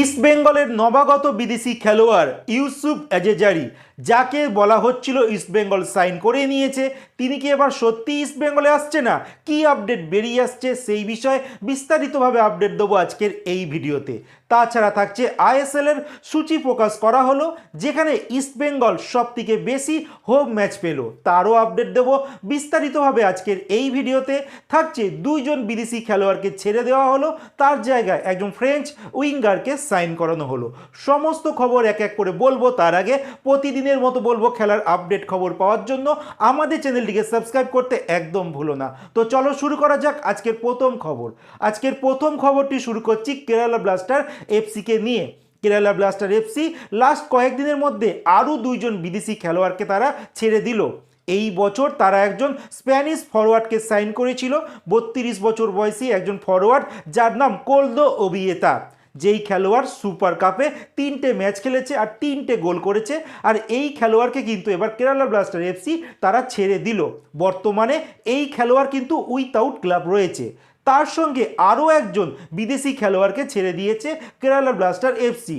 East বেঙ্গলের নবাগত বিদেশি খেলোয়াড় ইউসুফ এজেজারি, যাকে বলা হচ্ছিল ইস্ট বেঙ্গল সাইন করে নিয়েছে, তিনি কি এবার সত্যি ইস্ট বেঙ্গলে আসছে না? কি আপডেট বেরিয়ে আসছে সেই বিষয়ে বিস্তারিতভাবে আপডেট দেবো আজকের এই ভিডিওতে। তাছাড়া থাকছে আইএসএল এর সূচি প্রকাশ করা হলো, যেখানে ইস্ট বেঙ্গল সব থেকে বেশি হোম ম্যাচ পেল, তারও আপডেট দেবো বিস্তারিতভাবে আজকের এই ভিডিওতে। থাকছে দুইজন বিদেশি খেলোয়াড়কে ছেড়ে দেওয়া হলো, তার জায়গায় একজন ফ্রেঞ্চ উইঙ্গারকে সাইন করানো হলো। সমস্ত খবর এক এক করে বলবো, তার আগে প্রতিদিনের মতো বলবো খেলার আপডেট খবর পাওয়ার জন্য আমাদের চ্যানেলটিকে সাবস্ক্রাইব করতে একদম ভুলো না। তো চলো শুরু করা যাক আজকের প্রথম খবর। আজকের প্রথম খবরটি শুরু করছি কেরালা ব্লাস্টার এফসিকে নিয়ে। কেরালা ব্লাস্টার এফসি লাস্ট কয়েকদিনের মধ্যে আরও দুইজন বিদেশি খেলোয়াড়কে তারা ছেড়ে দিল। এই বছর তারা একজন স্প্যানিশ ফরওয়ার্ডকে সাইন করেছিল, 32 বছর বয়সী একজন ফরওয়ার্ড, যার নাম কোলদো ওবিয়েতা। যেই খেলোয়াড় সুপার কাপে 3টে ম্যাচ খেলেছে আর 3টে গোল করেছে। আর এই খেলোয়াড়কে কিন্তু এবার কেরালা ব্লাস্টার এফসি তারা ছেড়ে দিল। বর্তমানে এই খেলোয়াড় কিন্তু উইথআউট ক্লাব রয়েছে। তার সঙ্গে আরও একজন বিদেশি খেলোয়াড়কে ছেড়ে দিয়েছে কেরালা ব্লাস্টার এফসি,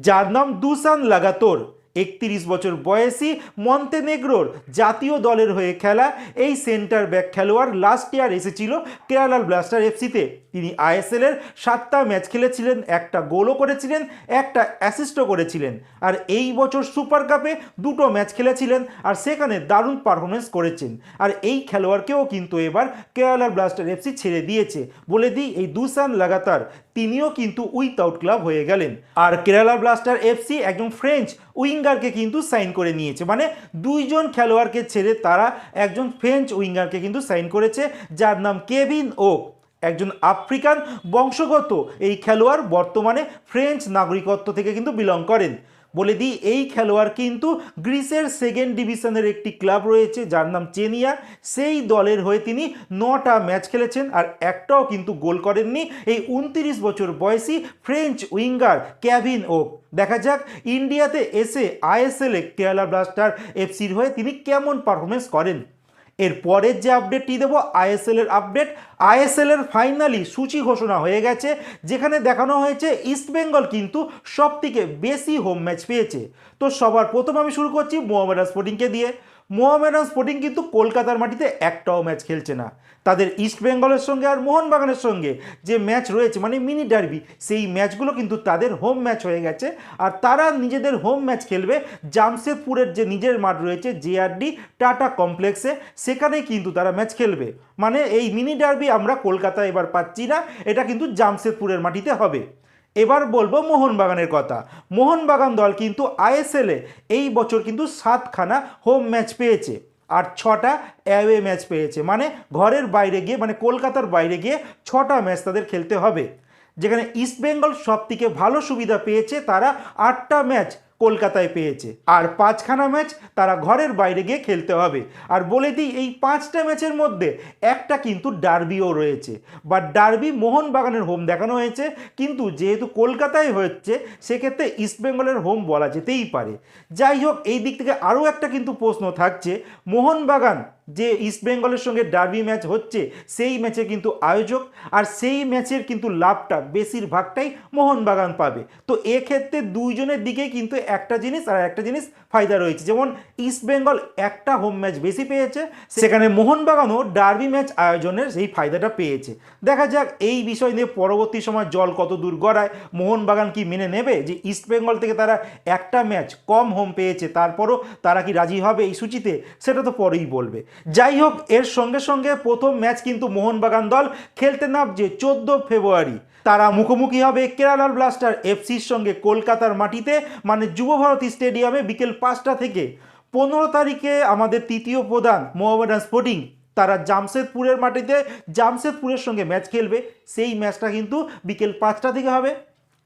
যার নাম দুসান লাগাতোর। 31 বছর বয়সী মন্তেনেগ্রোর জাতীয় দলের হয়ে খেলা এই সেন্টার ব্যাক খেলোয়াড় লাস্ট ইয়ার এসেছিল কেরালা ব্লাস্টার এফসিতে। তিনি আইএসএল এর 7টা ম্যাচ খেলেছিলেন, একটা গোলও করেছিলেন, একটা অ্যাসিস্টও করেছিলেন। আর এই বছর সুপার কাপে 2টো ম্যাচ খেলেছিলেন আর সেখানে দারুণ পারফরমেন্স করেছেন। আর এই খেলোয়াড়কেও কিন্তু এবার কেরালা ব্লাস্টার এফসি ছেড়ে দিয়েছে। বলে দিই, এই দুসান লাগাতার তিনিও কিন্তু উইথআউট ক্লাব হয়ে গেলেন। আর কেরালা ব্লাস্টার এফসি একজন ফ্রেঞ্চ উইঙ্গারকে কিন্তু সাইন করে নিয়েছে, মানে দুইজন খেলোয়াড়কে ছেড়ে তারা একজন ফ্রেঞ্চ উইঙ্গারকে কিন্তু সাইন করেছে, যার নাম কেভিন ওক। একজন আফ্রিকান বংশগত এই খেলোয়াড়, বর্তমানে ফ্রেঞ্চ নাগরিকত্ব থেকে কিন্তু বিলং করেন। বলে দিই, এই খেলোয়াড় কিন্তু গ্রিসের 2nd ডিভিশনের একটি ক্লাব রয়েছে যার নাম চেনিয়া, সেই দলের হয়ে তিনি 9টা ম্যাচ খেলেছেন আর একটাও কিন্তু গোল করেননি এই 29 বছর বয়সী ফ্রেঞ্চ উইঙ্গার কেভিন ওক। দেখা যাক ইন্ডিয়াতে এসে আইএসএলে কেরালা ব্লাস্টার এফসির হয়ে তিনি কেমন পারফরমেন্স করেন। এর পরের যে আপডেটটি দেবো আইএসএল এর আপডেট। আইএসএল এর ফাইনালি সূচি ঘোষণা হয়ে গেছে, যেখানে দেখানো হয়েছে ইস্ট বেঙ্গল কিন্তু সব থেকে বেশি হোম ম্যাচ পেয়েছে। তো সবার প্রথম আমি শুরু করছি মোহামেডান স্পোর্টিংকে দিয়ে। মোহামেডান স্পোর্টিং কিন্তু কলকাতার মাটিতে একটাও ম্যাচ খেলছে না। তাদের ইস্ট বেঙ্গলের সঙ্গে আর মোহনবাগানের সঙ্গে যে ম্যাচ রয়েছে, মানে মিনি ডার্বি, সেই ম্যাচগুলো কিন্তু তাদের হোম ম্যাচ হয়ে গেছে। আর তারা নিজেদের হোম ম্যাচ খেলবে জামশেদপুরের যে নিজের মাঠ রয়েছে জেআরডি টাটা কমপ্লেক্সে, সেখানেই কিন্তু তারা ম্যাচ খেলবে। মানে এই মিনি ডার্বি আমরা কলকাতায় এবার পাচ্ছি না, এটা কিন্তু জামশেদপুরের মাটিতে হবে। এবার বলবো মোহনবাগানের কথা। মোহনবাগান দল কিন্তু আইএসএলে এই বছর কিন্তু 7খানা হোম ম্যাচ পেয়েছে আর 6টা অ্যাওয়ে ম্যাচ পেয়েছে। মানে ঘরের বাইরে গিয়ে, মানে কলকাতার বাইরে গিয়ে 6টা ম্যাচ তাদের খেলতে হবে। যেখানে ইস্ট বেঙ্গল সব থেকে ভালো সুবিধা পেয়েছে, তারা 8টা ম্যাচ কলকাতায় পেয়েছে আর 5খানা ম্যাচ তারা ঘরের বাইরে গিয়ে খেলতে হবে। আর বলে দিই, এই 5টা ম্যাচের মধ্যে একটা কিন্তু ডার্বিও রয়েছে, বা ডার্বি মোহনবাগানের হোম দেখানো হয়েছে, কিন্তু যেহেতু কলকাতায় হচ্ছে সেক্ষেত্রে ইস্টবেঙ্গলের হোম বলা যেতেই পারে। যাই হোক, এই দিক থেকে আরও একটা কিন্তু প্রশ্ন থাকছে, মোহনবাগান যে ইস্ট বেঙ্গলের সঙ্গে ডার্বি ম্যাচ হচ্ছে সেই ম্যাচে কিন্তু আয়োজক, আর সেই ম্যাচের কিন্তু লাভটা বেশিরভাগটাই মোহনবাগান পাবে। তো এক্ষেত্রে দুইজনের দিকেই কিন্তু একটা জিনিস আর একটা জিনিস ফায়দা রয়েছে। যেমন ইস্ট বেঙ্গল একটা হোম ম্যাচ বেশি পেয়েছে, সেখানে মোহনবাগানও ডার্বি ম্যাচ আয়োজনের সেই ফায়দাটা পেয়েছে। দেখা যাক এই বিষয় নিয়ে পরবর্তী সময় জল কত দূর গড়ায়। মোহনবাগান কি মেনে নেবে যে ইস্ট বেঙ্গল থেকে তারা একটা ম্যাচ কম হোম পেয়েছে, তারপরও তারা কি রাজি হবে এই সূচিতে, সেটা তো পরেই বলবে। যাই হোক, এর সঙ্গে সঙ্গে প্রথম ম্যাচ কিন্তু মোহনবাগান দল খেলতে নামছে 14 ফেব্রুয়ারি। তারা মুখোমুখি হবে কেরালা ব্লাস্টার এফসির সঙ্গে কলকাতার মাটিতে, মানে যুবভারতী স্টেডিয়ামে বিকেল 5টা থেকে। 15 তারিখে আমাদের তৃতীয় প্রধান মোহামেডান স্পোর্টিং, তারা জামশেদপুরের মাটিতে জামশেদপুরের সঙ্গে ম্যাচ খেলবে। সেই ম্যাচটা কিন্তু বিকেল 5টা থেকে হবে।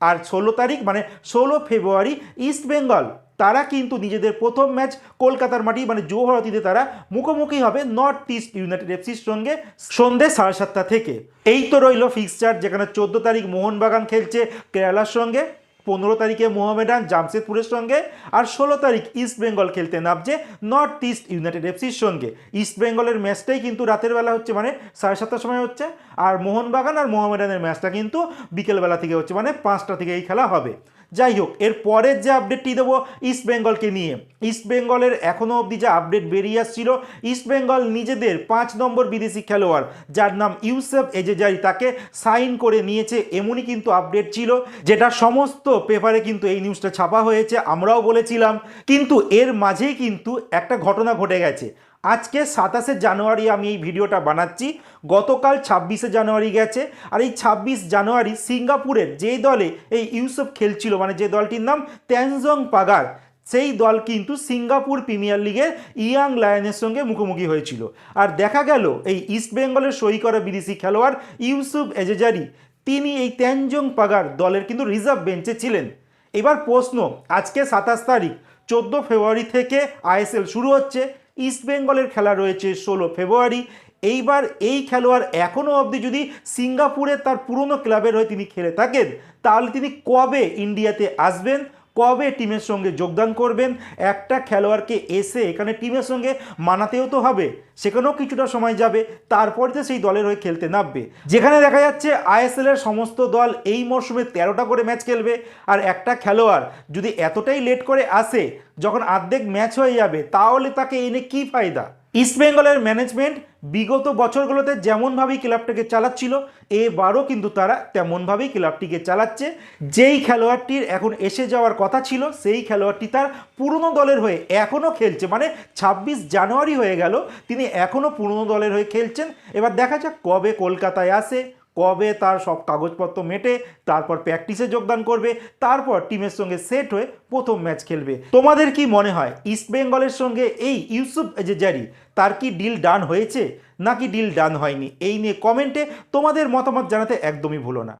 আর 16 তারিখ মানে 16 ফেব্রুয়ারি ইস্ট বেঙ্গল তারা কিন্তু নিজেদের প্রথম ম্যাচ কলকাতার মাটি, মানে যুবভারতীতে তারা মুখোমুখি হবে নর্থ ইস্ট ইউনাইটেড এফসির সঙ্গে সন্ধ্যে 7:30 থেকে। এই তো রইল ফিক্সচার, যেখানে 14 তারিখ মোহনবাগান খেলছে কেরালার সঙ্গে, 15 তারিখে মোহামেডান জামশেদপুরের সঙ্গে, আর 16 তারিখ ইস্ট বেঙ্গল খেলতে নামছে নর্থ ইস্ট ইউনাইটেড এফসির সঙ্গে। ইস্ট বেঙ্গলের ম্যাচটাই কিন্তু রাতের বেলা হচ্ছে, মানে 7:30টার সময় হচ্ছে, আর মোহনবাগান আর মোহামেডানের ম্যাচটা কিন্তু বিকেলবেলা থেকে হচ্ছে, মানে 5টা থেকে এই খেলা হবে। যাই হোক, এর পরের যে আপডেটটি দেবো ইস্ট বেঙ্গলকে নিয়ে। ইস্ট বেঙ্গলের এখনও অবধি যে আপডেট বেরিয়ে আসছিল, ইস্ট বেঙ্গল নিজেদের 5 নম্বর বিদেশি খেলোয়াড় যার নাম ইউসুফ এজেজারি তাকে সাইন করে নিয়েছে, এমনই কিন্তু আপডেট ছিল, যেটা সমস্ত পেপারে কিন্তু এই নিউজটা ছাপা হয়েছে, আমরাও বলেছিলাম। কিন্তু এর মাঝেই কিন্তু একটা ঘটনা ঘটে গেছে। আজকে 27শে জানুয়ারি আমি এই ভিডিওটা বানাচ্ছি, গতকাল 26শে জানুয়ারি গেছে, আর এই 26 জানুয়ারি সিঙ্গাপুরের যেই দলে এই ইউসুফ খেলছিল, মানে যে দলটির নাম তানজং পাগার, সেই দল কিন্তু সিঙ্গাপুর প্রিমিয়ার লিগের ইয়াং লায়নের সঙ্গে মুখোমুখি হয়েছিল। আর দেখা গেল এই ইস্ট বেঙ্গলের সই করা বিদেশি খেলোয়াড় ইউসুফ এজেজারি, তিনি এই তানজং পাগার দলের কিন্তু রিজার্ভ বেঞ্চে ছিলেন। এবার প্রশ্ন, আজকে 27 তারিখ, 14 ফেব্রুয়ারি থেকে আইএসএল শুরু হচ্ছে, ইস্ট বেঙ্গলের খেলা রয়েছে 16 ফেব্রুয়ারি। এইবার এই খেলোয়াড় এখনও অবধি যদি সিঙ্গাপুরে তার পুরনো ক্লাবের হয়ে তিনি খেলে থাকেন, তাহলে তিনি কবে ইন্ডিয়াতে আসবেন, কবে টিমের সঙ্গে যোগদান করবেন? একটা খেলোয়াড়কে এসে এখানে টিমের সঙ্গে মানাতেও তো হবে, সেখানেও কিছুটা সময় যাবে, তারপরে তো সেই দলের হয়ে খেলতে নামবে। যেখানে দেখা যাচ্ছে আইএসএল এর সমস্ত দল এই মরশুমে 13টা করে ম্যাচ খেলবে, আর একটা খেলোয়াড় যদি এতটাই লেট করে আসে, যখন অর্ধেক ম্যাচ হয়ে যাবে, তাহলে তাকে এনে কি ফায়দা? ইস্ট বেঙ্গলের ম্যানেজমেন্ট বিগত বছরগুলোতে যেমনভাবেই ক্লাবটাকে চালাচ্ছিল, এবারও কিন্তু তারা তেমনভাবেই ক্লাবটিকে চালাচ্ছে। যেই খেলোয়াড়টির এখন এসে যাওয়ার কথা ছিল, সেই খেলোয়াড়টি তার পুরনো দলের হয়ে এখনও খেলছে, মানে 26 জানুয়ারি হয়ে গেল, তিনি এখনও পুরনো দলের হয়ে খেলছেন। এবার দেখা যাক কবে কলকাতায় আসে, কবে তার সব কাগজপত্র মেটে, তারপর প্র্যাকটিসে যোগদান করবে, তারপর টিমের সঙ্গে সেট হয়ে প্রথম ম্যাচ খেলবে। তোমাদের কি মনে হয় ইস্ট বেঙ্গলের সঙ্গে এই ইউসুফ এজেজারি তার কি ডিল ডান হয়েছে নাকি ডিল ডান হয়নি? এই নিয়ে কমেন্টে তোমাদের মতামত জানাতে একদমই ভুলো না।